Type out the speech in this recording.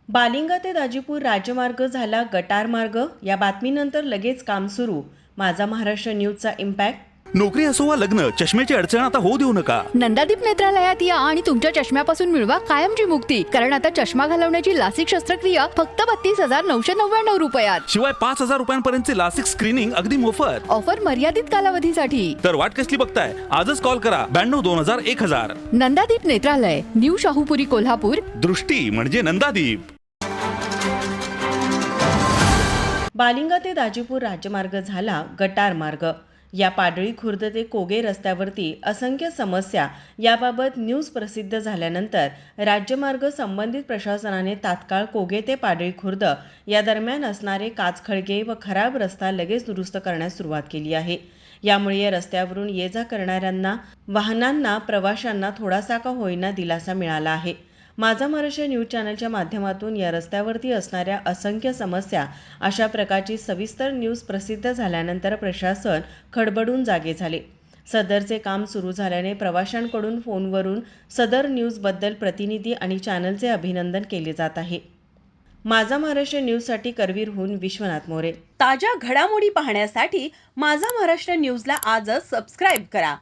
बालिंगा ते दाजीपूर राज्यमार्ग झाला गटार मार्ग. या बातमीनंतर लगेच काम सुरू. माझा महाराष्ट्र न्यूजचा इम्पॅक्ट. नोकरी असो वा लग्न, चष्म्याची अडचण आता होऊ देऊ नका. नंदादीप नेत्रालयात या आणि तुमच्या चष्म्यापासून मिळवा कायमची मुक्ती. कारण आता चष्मा घालवण्याची लासिक शस्त्रक्रिया फक्त 32,999 रुपयात. शिवाय 5,000 रुपयांपर्यंतचे लासिक स्क्रीनिंग अगदी मोफत. ऑफर मर्यादित कालावधीसाठी. तर वाट कसली बघताय, आजच कॉल करा 92-2000-1000. नंदादीप नेत्रालय, न्यू शाहूपुरी, कोल्हापूर. दृष्टी म्हणजे नंदादीप. बालिंगा ते दाजीपूर राज्यमार्ग झाला गटार मार्ग. या पाडळी खुर्द ते कोगे रस्त्यावरती असंख्य समस्या याबाबत न्यूज प्रसिद्ध झाल्यानंतर राज्यमार्ग संबंधित प्रशासनाने तात्काळ कोगे ते पाडळी खुर्द या दरम्यान असणारे काचखळगे व खराब रस्ता लगेच दुरुस्त करण्यास सुरुवात केली आहे. यामुळे या रस्त्यावरून ये जा करणाऱ्यांना, वाहनांना, प्रवाशांना थोडासा का होईना दिलासा मिळाला आहे. माझा महाराष्ट्र न्यूज चॅनलच्या माध्यमातून या रस्त्यावरती असणाऱ्या असंख्य समस्या, अशा प्रकारची सविस्तर न्यूज प्रसिद्ध झाल्यानंतर प्रशासन खडबडून जागे झाले. सदरचे काम सुरू झाल्याने प्रवाशांकडून फोनवरून सदर न्यूजबद्दल प्रतिनिधी आणि चॅनलचे अभिनंदन केले जात आहे. माझा महाराष्ट्र न्यूजसाठी करवीरहून विश्वनाथ मोरे. ताज्या घडामोडी पाहण्यासाठी माझा महाराष्ट्र न्यूजला आजच सबस्क्राईब करा.